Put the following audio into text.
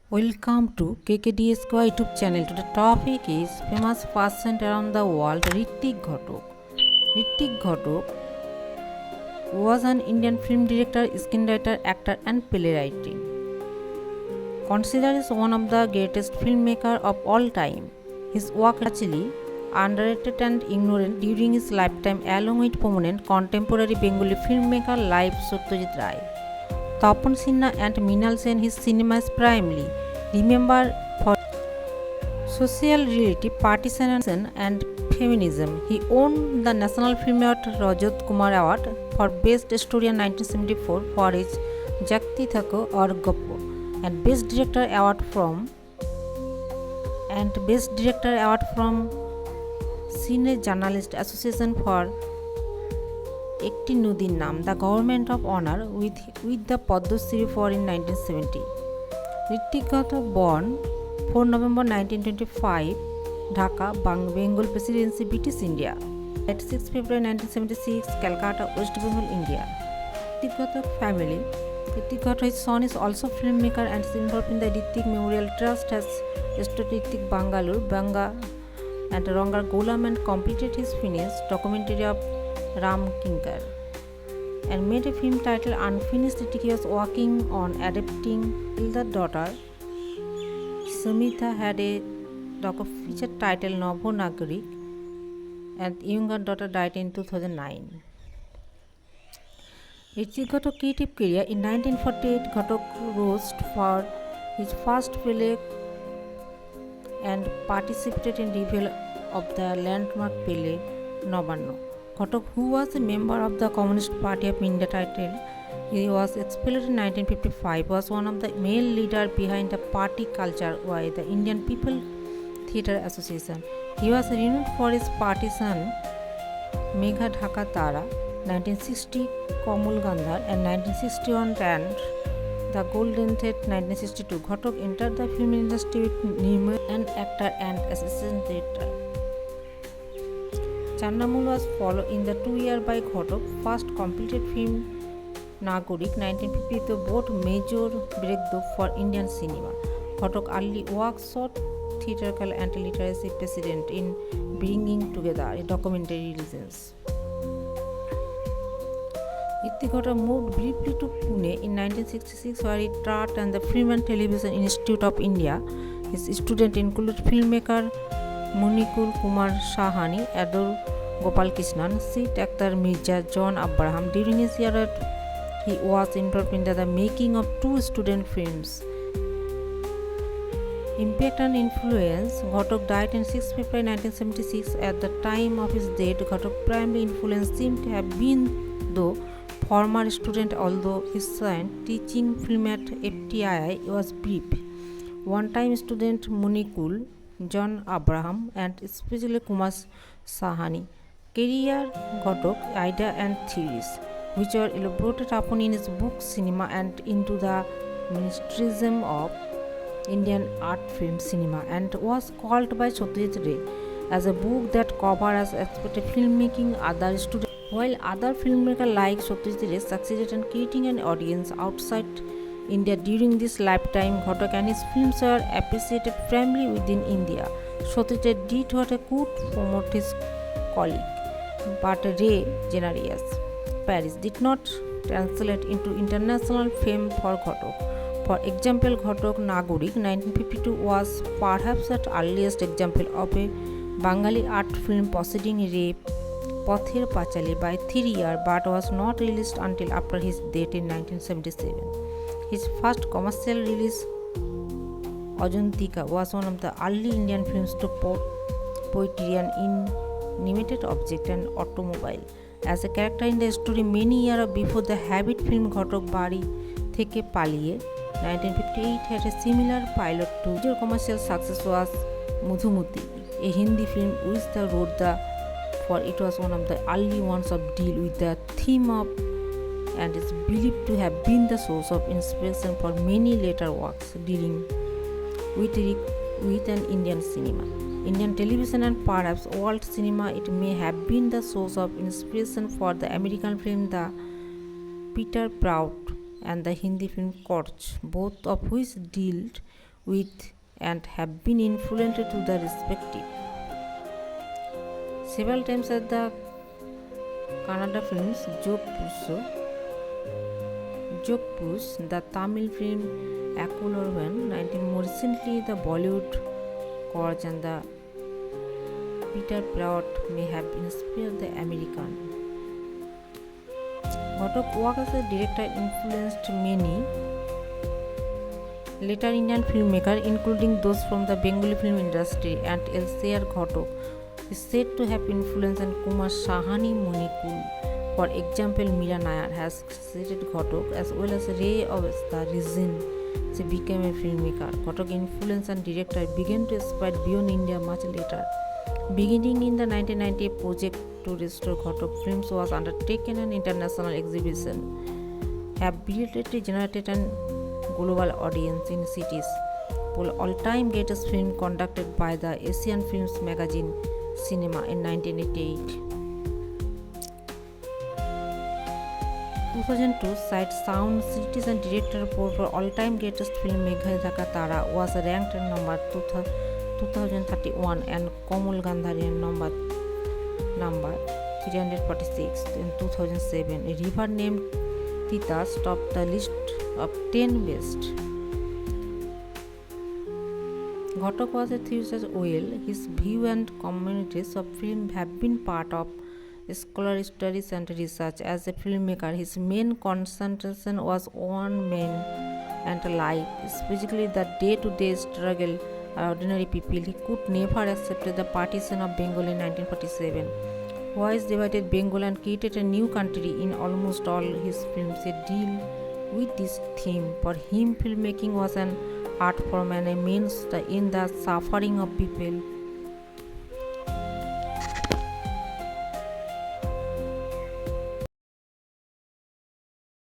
Welcome to KKDSK YouTube channel. Today topic is famous person around the world Ritwik Ghatak. Ritwik Ghatak was an Indian film director, screenwriter, actor and playwright. Considered as one of the greatest filmmakers of all time. His work is actually underrated and ignored during his lifetime along with prominent contemporary Bengali filmmaker like Satyajit Ray, Tapan Sinha and Minal Sen. His cinema is primarily remembered for social reality, partisanship and feminism. He won the National Film Award Rajat Kumar Award for Best Story in 1974 for his Jakti Thako or Goppo and Best Director Award from Cine Journalist Association for একটি নদীর নাম the government of honour with the Padmashri for in 1970. Ritwik Ghatak born 4 November 1925 Dhaka Bengal presidency British India at 6 February 1976 Calcutta West Bengal India. Ritwik Ghatak family. Ritwik Ghatak his son is also filmmaker and is involved in the Ritwik Memorial Trust has studied Ritwik Bangalore Banga and Rangar Golam and completed his finished documentary of Ram Kinkar and made a film titled Unfinished. He was working on adapting elder daughter Samita had a docu-feature titled Novo Nagarik and younger daughter died in 2009. Ritwik Ghatak's creative career in 1948 Ghatak rose for his first play and participated in revival of the landmark play Nabanno. Ghatak, who was a member of the Communist Party of India title, he was expelled in 1955, was one of the main leaders behind the party culture by the Indian People Theatre Association. He was renowned for his partisan Megha Dhaka Tara, 1960 Komul Gandhar and 1961 and The Golden Thread 1962. Ghatak entered the film industry with Nirmal, an actor and assistant director. Chandamul was followed in the 2 years by Ghatak's first completed film Nagorik 1950, the both major breakthrough for Indian cinema. Ghatak early work sought theatrical and literary precedent in bringing together a documentary releases. Ritwik Ghatak moved briefly to Pune in 1966 where he taught at the Film and Television Institute of India. His students included filmmaker Munikul Kumar Sahani, Adur Gopal Krishnan, Sid Akhtar Mirza, John Abraham. During his year he was involved in the making of 2 student films. Impact and influence. Ghatak died on 6 February 1976. At the time of his death, Ghatak's primary influence seemed to have been the former student, although his son teaching film at FTII was brief. One-time student Munikul, John Abraham and especially Kumar Sahani. Career Ghatak, idea and theories, which were elaborated upon in his book Cinema and into the Ministrism of Indian art film cinema and was called by Satyajit Ray as a book that covers as expected filmmaking. Other students, while other filmmakers like Satyajit Ray succeeded in creating an audience outside India during this lifetime, Ghatak and his films were appreciated primarily within India. Satyajit did what he could to promote his colleague, but Ray Generous Paris did not translate into international fame for Ghatak. For example, Ghatak Nagorik 1952 was perhaps the earliest example of a Bengali art film preceding Ray Pather Pachali by 3 years but was not released until after his death in 1977. His first commercial release, Ajantika, was one of the early Indian films to poetry and inanimate object and automobile. As a character in the story many years before the Habit film, Ghatak Bari Theke Paliye 1958 had a similar pilot to. Major commercial success was Madhumati, a Hindi film which wrote for it was one of the early ones of deal with the theme of and is believed to have been the source of inspiration for many later works dealing with an Indian cinema, Indian television and perhaps world cinema. It may have been the source of inspiration for the American film The Peter Prout and the Hindi film Korch, both of which dealt with and have been influential to the respective. Several times at the Kannada films Jogpuss, the Tamil film Akulorvan 19, more recently the Bollywood Courage and the Peter plot may have inspired the American. Ghatak work as a director influenced many later Indian filmmakers, including those from the Bengali film industry, and elsewhere. Ghatak is said to have influenced Kumar Sahani Monikul. For example, Meera Nair has cited Ghatak as well as Ray of the reason she became a filmmaker. Ghatak influence and director began to spread beyond India much later. Beginning in the 1990 project to restore Ghatak films was undertaken an international exhibition, have brilliantly generated an global audience in cities. All-time greatest film conducted by the Asian Films magazine Cinema in 1988. 2002 site Sound Cities and Director Report for all-time greatest film Meghadaka Tara was ranked number 2031 and Komul Gandharian number 346 in 2007. A river named Tita topped the list of 10 best. Ghatak was a theorist well. His view and communities of film have been part of scholarly studies and research. As a filmmaker, his main concentration was on men and life, especially the day-to-day struggle of ordinary people. He could never accept the partition of Bengal in 1947, which divided Bengal and created a new country. In almost all his films, he deal with this theme. For him, filmmaking was an art form and a means in the suffering of people.